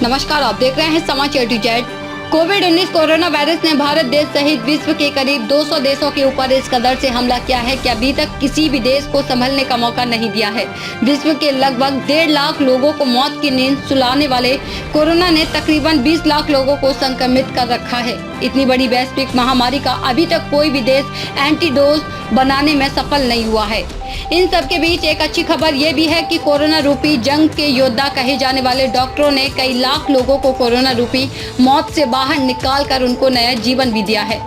नमस्कार, आप देख रहे हैं समाचार टू जेड। कोविड-19 कोरोना वायरस ने भारत देश सहित विश्व के करीब 200 देशों के ऊपर इस कदर से हमला किया है कि अभी तक किसी भी देश को संभलने का मौका नहीं दिया है। विश्व के लगभग 1.5 लाख लोगों को मौत की नींद सुलाने वाले कोरोना ने तकरीबन 20 लाख लोगों को संक्रमित कर रखा है। इतनी बड़ी वैश्विक महामारी का अभी तक कोई भी देश एंटीडोज बनाने में सफल नहीं हुआ है। इन सब के बीच एक अच्छी खबर ये भी है कि कोरोना रूपी जंग के योद्धा कहे जाने वाले डॉक्टरों ने कई लाख लोगों को कोरोना रूपी मौत से बाहर निकाल कर उनको नया जीवन भी दिया है।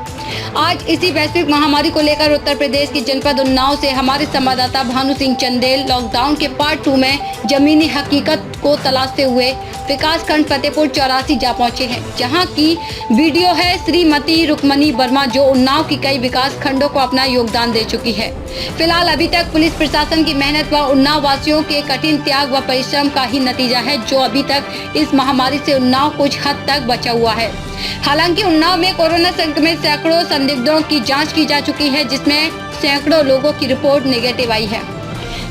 आज इसी वैश्विक महामारी को लेकर उत्तर प्रदेश के जनपद उन्नाव से हमारे संवाददाता भानु सिंह चंदेल लॉकडाउन के पार्ट 2 में जमीनी हकीकत को तलाशते हुए विकास खंड फतेहपुर 84 जा पहुंचे हैं, जहां की वीडियो है श्रीमती रुक्मणी वर्मा, जो उन्नाव की कई विकास खंडों को अपना योगदान दे चुकी है। फिलहाल अभी तक पुलिस प्रशासन की मेहनत व उन्नाव वासियों के कठिन त्याग व परिश्रम का ही नतीजा है, जो अभी तक इस महामारी से उन्नाव कुछ हद तक बचा हुआ है। हालांकि उन्नाव में कोरोना संक्रमित सैकड़ों संदिग्धों की जांच की जा चुकी है, जिसमें सैकड़ों लोगों की रिपोर्ट नेगेटिव आई है।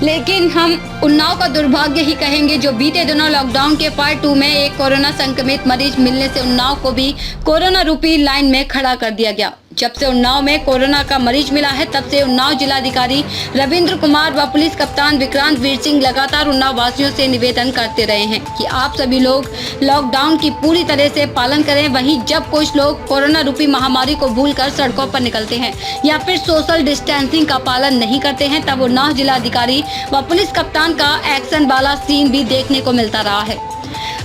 लेकिन हम उन्नाव का दुर्भाग्य ही कहेंगे, जो बीते दिनों लॉकडाउन के पार्ट 2 में एक कोरोना संक्रमित मरीज मिलने से उन्नाव को भी कोरोना रूपी लाइन में खड़ा कर दिया गया। जब से उन्नाव में कोरोना का मरीज मिला है, तब से उन्नाव जिलाधिकारी रविंद्र कुमार व पुलिस कप्तान विक्रांत वीर सिंह लगातार उन्नाव वासियों से निवेदन करते रहे हैं कि आप सभी लोग लॉकडाउन की पूरी तरह से पालन करें। वहीं जब कुछ लोग कोरोना रूपी महामारी को भूलकर सड़कों पर निकलते हैं या फिर सोशल डिस्टेंसिंग का पालन नहीं करते हैं, तब उन्नाव जिलाधिकारी व पुलिस कप्तान का एक्शन वाला सीन भी देखने को मिलता रहा है।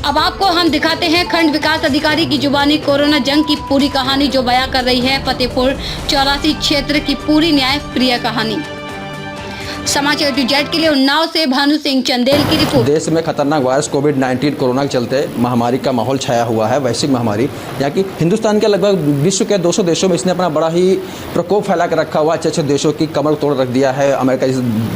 अब आपको हम दिखाते हैं खंड विकास अधिकारी की जुबानी कोरोना जंग की पूरी कहानी, जो बयां कर रही है फतेहपुर 84 क्षेत्र की पूरी न्याय प्रिय कहानी। समाचार टू जेड के लिए उन्नाव से भानु सिंह चंदेल की रिपोर्ट। देश में खतरनाक वायरस कोविड-19 कोरोना के चलते महामारी का माहौल छाया हुआ है, वैश्विक महामारी। यहाँ की हिंदुस्तान के लगभग विश्व के 200 देशों में इसने अपना बड़ा ही प्रकोप फैला कर रखा हुआ। अच्छे देशों की कमर तोड़ रख दिया है। अमेरिका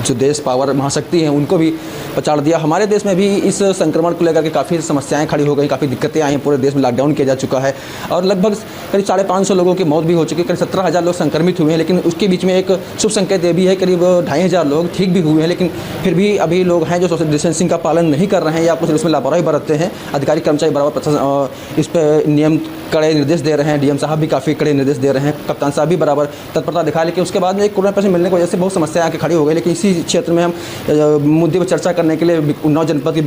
जो देश पावर महाशक्ति हैं, उनको भी पछाड़ दिया। हमारे देश में भी इस संक्रमण को लेकर के काफ़ी समस्याएँ खड़ी हो गई, काफ़ी दिक्कतें आई हैं। पूरे देश में लॉकडाउन किया जा चुका है और लगभग करीब 550 लोगों की मौत भी हो चुकी है। करीब 17,000 लोग संक्रमित हुए हैं, लेकिन उसके बीच में एक शुभ संकेत ये भी है, करीब 2,500 लोग ठीक भी हुए हैं। लेकिन फिर भी अभी लोग हैं जो सोशल डिस्टेंसिंग का पालन नहीं कर रहे हैं या कुछ इसमें लापरवाही बरतते हैं। अधिकारी कर्मचारी बराबर इस पर नियम कड़े निर्देश दे रहे हैं। डीएम साहब भी काफ़ी कड़े निर्देश दे रहे हैं, कप्तान साहब भी बराबर तत्परता दिखाए। लेकिन उसके बाद में एक कोरोना पेशेंट मिलने की वजह से बहुत समस्याएं आके खड़ी हो गई। लेकिन इसी क्षेत्र में हम मुद्दे पर चर्चा करने के लिए उन्नाव जनपद के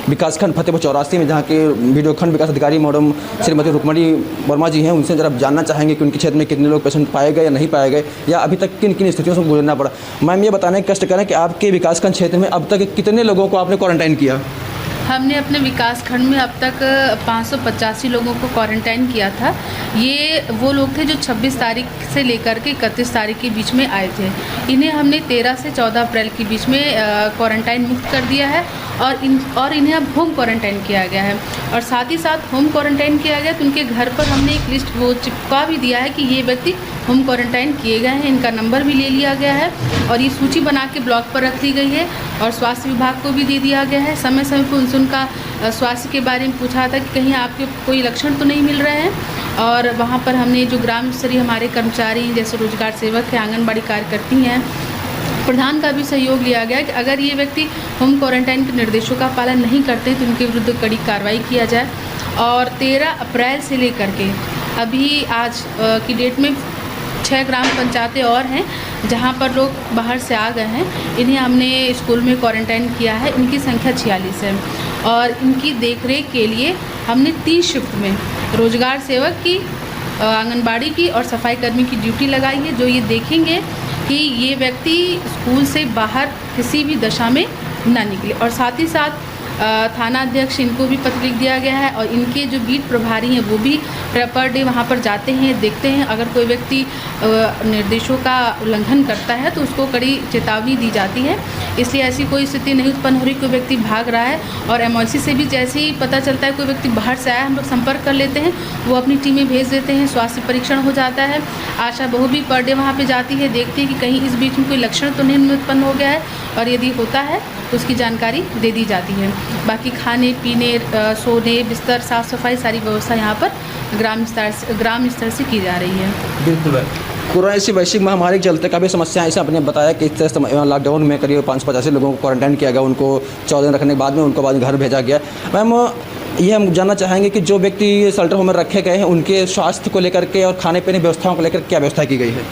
विकासखंड फतेहपुर 84 में, जहाँ के वीडियो खंड विकास अधिकारी मैडम श्रीमती रुक्मणी वर्मा जी हैं, उनसे जरा जानना चाहेंगे कि उनके क्षेत्र में कितने लोग पेशेंट पाए गए या नहीं पाए गए, या अभी तक किन किन स्थितियों से गुजरना पड़ा। मैम, ये बताने का कष्ट करें कि आपके विकासखंड क्षेत्र में अब तक कितने लोगों को आपने क्वारंटाइन किया? हमने अपने विकास खंड में अब तक 585 लोगों को क्वारंटाइन किया था। ये वो लोग थे जो 26 तारीख से लेकर के 31 तारीख के बीच में आए थे। इन्हें हमने 13 से 14 अप्रैल के बीच में क्वारंटाइन मुक्त कर दिया है और इन्हें अब होम क्वारंटाइन किया गया है। और साथ ही साथ होम क्वारंटाइन किया गया तो उनके घर पर हमने एक लिस्ट वो चिपका भी दिया है कि ये व्यक्ति होम क्वारंटाइन किए गए हैं। इनका नंबर भी ले लिया गया है और ये सूची बना के ब्लॉक पर रख ली गई है और स्वास्थ्य विभाग को भी दे दिया गया है। समय समय पर उनसे उनका स्वास्थ्य के बारे में पूछा था कि कहीं आपके कोई लक्षण तो नहीं मिल रहे हैं। और वहाँ पर हमने जो ग्राम स्तरीय हमारे कर्मचारी जैसे रोजगार सेवक हैं, आंगनबाड़ी कार्यकर्ती हैं, प्रधान का भी सहयोग लिया गया कि अगर ये व्यक्ति होम क्वारंटाइन के निर्देशों का पालन नहीं करते तो उनके विरुद्ध कड़ी कार्रवाई किया जाए। और 13 अप्रैल से लेकर के अभी आज की डेट में 6 ग्राम पंचायतें और हैं जहां पर लोग बाहर से आ गए हैं। इन्हें हमने स्कूल में क्वारंटाइन किया है। इनकी संख्या 46 है और इनकी देखरेख के लिए हमने 3 शिफ्ट में रोजगार सेवक की, आंगनबाड़ी की और सफाई कर्मी की ड्यूटी लगाई है, जो ये देखेंगे कि ये व्यक्ति स्कूल से बाहर किसी भी दशा में ना निकले। और साथ ही साथ थाना अध्यक्ष इनको भी पत्र लिख दिया गया है और इनके जो बीट प्रभारी हैं वो भी पर डे वहाँ पर जाते हैं, देखते हैं। अगर कोई व्यक्ति निर्देशों का उल्लंघन करता है तो उसको कड़ी चेतावनी दी जाती है। इसलिए ऐसी कोई स्थिति नहीं उत्पन्न हो रही कोई व्यक्ति भाग रहा है। और एमओसी से भी जैसे ही पता चलता है कोई व्यक्ति बाहर से आया, हम लोग संपर्क कर लेते हैं, वो अपनी टीमें भेज देते हैं, स्वास्थ्य परीक्षण हो जाता है। आशा बहू भी पर डे वहाँ पर जाती है, देखती है कि कहीं इस बीच में कोई लक्षण तो नहीं उत्पन्न हो गया है, और यदि होता है तो उसकी जानकारी दे दी जाती है। बाकी खाने पीने, सोने, बिस्तर, साफ़ सफाई सारी व्यवस्था यहाँ पर ग्राम स्तर से की जा रही है। बिल्कुल। कोरोना ऐसी वैश्विक महामारी के चलते काफ़ी समस्याएं ऐसे आपने बताया कि इस तरह लॉकडाउन में करीब 585 लोगों को क्वारंटाइन किया गया, उनको 14 दिन रखने के बाद में उनको बाद घर भेजा गया। मैम ये हम जानना चाहेंगे कि जो व्यक्ति शेल्टर होम में रखे गए हैं उनके स्वास्थ्य को लेकर के और खाने पीने व्यवस्थाओं को लेकर क्या व्यवस्था की गई है?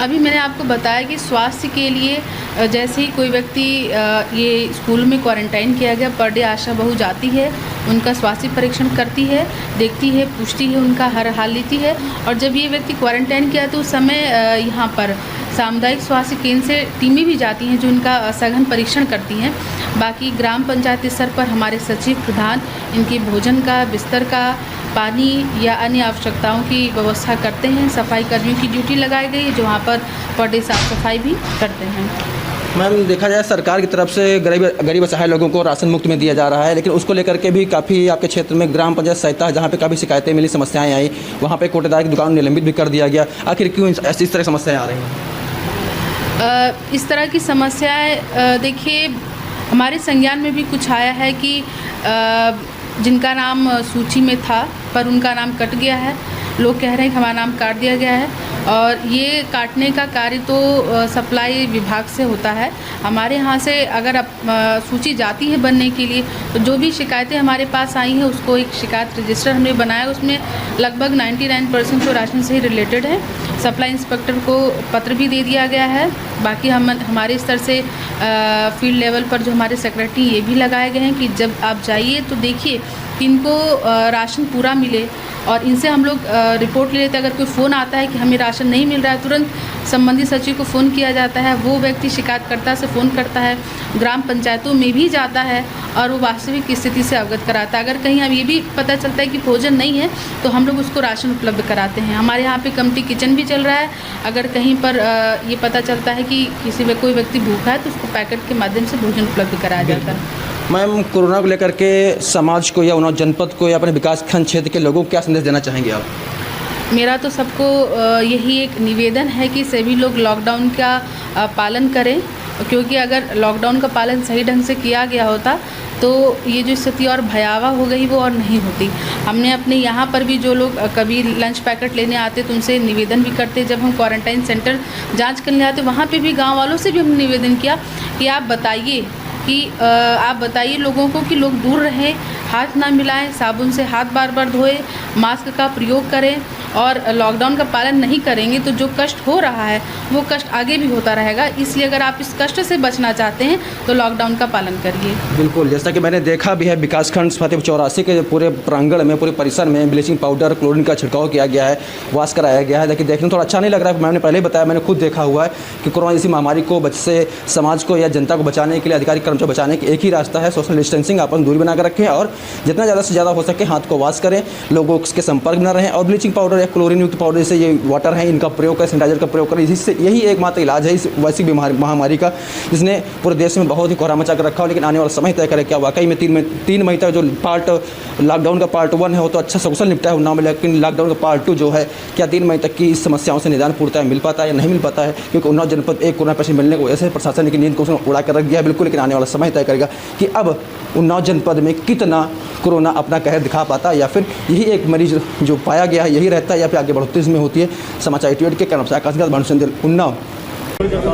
अभी मैंने आपको बताया कि स्वास्थ्य के लिए जैसे ही कोई व्यक्ति ये स्कूल में क्वारंटाइन किया गया, पर डे आशा बहू जाती है, उनका स्वास्थ्य परीक्षण करती है, देखती है, पूछती है, उनका हर हाल लेती है। और जब ये व्यक्ति क्वारंटाइन किया तो उस समय यहाँ पर सामुदायिक स्वास्थ्य केंद्र से टीमें भी जाती हैं जो इनका सघन परीक्षण करती हैं। बाकी ग्राम पंचायत स्तर पर हमारे सचिव प्रधान इनके भोजन का, बिस्तर का, पानी या अन्य आवश्यकताओं की व्यवस्था करते हैं। सफाई कर्मियों की ड्यूटी लगाई गई है जो वहाँ पर डे साफ सफाई भी करते हैं। मैम देखा जाए सरकार की तरफ से गरीब असहाय लोगों को राशन मुफ्त में दिया जा रहा है, लेकिन उसको लेकर के भी काफ़ी आपके क्षेत्र में ग्राम पंचायत सहायता जहाँ पे काफ़ी शिकायतें मिली, समस्याएं आई, वहाँ पे कोटेदार की दुकान निलंबित भी कर दिया गया। आखिर क्यों इस तरह समस्याएं आ रही हैं? इस तरह की समस्याएं देखिए हमारे संज्ञान में भी कुछ आया है कि जिनका नाम सूची में था पर उनका नाम कट गया है। लोग कह रहे हैं कि हमारा नाम काट दिया गया है और ये काटने का कार्य तो सप्लाई विभाग से होता है। हमारे यहाँ से अगर सूची जाती है बनने के लिए तो जो भी शिकायतें हमारे पास आई हैं उसको एक शिकायत रजिस्टर हमने बनाया, उसमें लगभग 99% जो राशन से ही रिलेटेड है। सप्लाई इंस्पेक्टर को पत्र भी दे दिया गया है। बाकी हमारे स्तर से फील्ड लेवल पर जो हमारे सेक्रेटरी ये भी लगाए गए हैं कि जब आप जाइए तो देखिए कि इनको राशन पूरा मिले और इनसे हम लोग रिपोर्ट ले लेते हैं। अगर कोई फ़ोन आता है कि हमें राशन नहीं मिल रहा है, तुरंत संबंधित सचिव को फ़ोन किया जाता है, वो व्यक्ति शिकायतकर्ता से फ़ोन करता है, ग्राम पंचायतों में भी जाता है और वो वास्तविक स्थिति से अवगत कराता है। अगर कहीं अब ये भी पता चलता है कि भोजन नहीं है तो हम लोग उसको राशन उपलब्ध कराते हैं। हमारे यहाँ पे कम्युनिटी किचन भी चल रहा है। अगर कहीं पर ये पता चलता है कि कोई व्यक्ति भूखा है तो उसको पैकेट के माध्यम से भोजन उपलब्ध कराया जाता है। मैम कोरोना को लेकर के समाज को या उन्नाव जनपद को या अपने विकासखंड क्षेत्र के लोगों को क्या संदेश देना चाहेंगे आप? मेरा तो सबको यही एक निवेदन है कि सभी लोग लॉकडाउन का पालन करें, क्योंकि अगर लॉकडाउन का पालन सही ढंग से किया गया होता तो ये जो स्थिति और भयावह हो गई वो और नहीं होती। हमने अपने यहाँ पर भी जो लोग कभी लंच पैकेट लेने आते तो उनसे निवेदन भी करते। जब हम क्वारंटाइन सेंटर जांच करने आते वहाँ पे भी गांव वालों से भी हमने निवेदन किया कि आप बताइए लोगों को कि लोग दूर रहें, हाथ ना मिलाएं, साबुन से हाथ बार बार धोएं, मास्क का प्रयोग करें और लॉकडाउन का पालन नहीं करेंगे तो जो कष्ट हो रहा है वो कष्ट आगे भी होता रहेगा। इसलिए अगर आप इस कष्ट से बचना चाहते हैं तो लॉकडाउन का पालन करिए। बिल्कुल, जैसा कि मैंने देखा भी है विकासखंड फतेहपुर चौरासी के पूरे प्रांगण में, पूरे परिसर में ब्लीचिंग पाउडर, क्लोरीन का छिड़काव किया गया है, वाश कराया गया है। लेकिन देखने में थोड़ा अच्छा नहीं लग रहा है। मैंने पहले ही बताया, मैंने खुद देखा हुआ है कि कोरोना जैसी महामारी को से समाज को या जनता को बचाने के लिए, अधिकारी कर्मचारी बचाने के एक ही रास्ता है, सोशल डिस्टेंसिंग, अपन दूरी बना कर रखें और जितना ज़्यादा से ज़्यादा हो सके हाथ को वॉश करें, लोगों के संपर्क में रहें और ब्लीचिंग पाउडर या क्लोरीन युक्त पाउडर से ये वाटर है इनका प्रयोग करें, सैनिटाइजर का प्रयोग करें। इससे यही एकमात्र इलाज है इस वैश्विक महामारी का, जिसने पूरे देश में बहुत ही कोहरा मचा कर रखा हो। लेकिन आने वाला समय तय करे क्या वाकई में 3 मई तक जो पार्ट लॉकडाउन का पार्ट 1 है वो तो अच्छा सकुशल निपटा है उन्नाव में, लेकिन लॉकडाउन का पार्ट 2 जो है क्या 3 मई तक की इस समस्याओं से निदान पूर्णतः मिल पाता है या नहीं मिल पाता है? क्योंकि उन्नाव जनपद एक कोरोना पेशेंट मिलने को ऐसे प्रशासन की नींद को उसने उड़ा कर रख दिया है बिल्कुल। लेकिन आने वाला समय तय करेगा कि अब उन्नाव जनपद में कितना कोरोना अपना कहर दिखा पाता है या फिर यही एक मरीज जो पाया गया है यही रहता है या फिर आगे बढ़ोतरी में होती है। समाचार 88 के कर्मचारी आकाशगत भानुचंद्र, उन्नाव।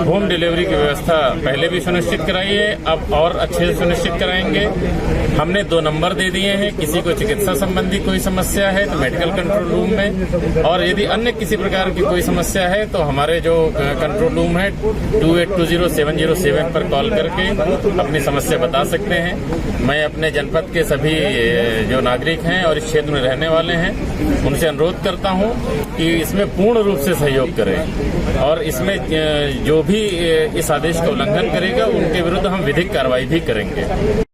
होम डिलीवरी की व्यवस्था पहले भी सुनिश्चित कराई है, अब और अच्छे से सुनिश्चित कराएंगे। हमने 2 नंबर दे दिए हैं, किसी को चिकित्सा संबंधी कोई समस्या है तो मेडिकल कंट्रोल रूम में, और यदि अन्य किसी प्रकार की कोई समस्या है तो हमारे जो कंट्रोल रूम है 28207007 पर कॉल करके अपनी समस्या बता सकते हैं। मैं अपने जनपद के सभी जो नागरिक हैं और इस क्षेत्र में रहने वाले हैं उनसे अनुरोध करता हूं कि इसमें पूर्ण रूप से सहयोग करें और इसमें जो भी इस आदेश का उल्लंघन करेगा उनके विरुद्ध हम विधिक कार्रवाई भी करेंगे।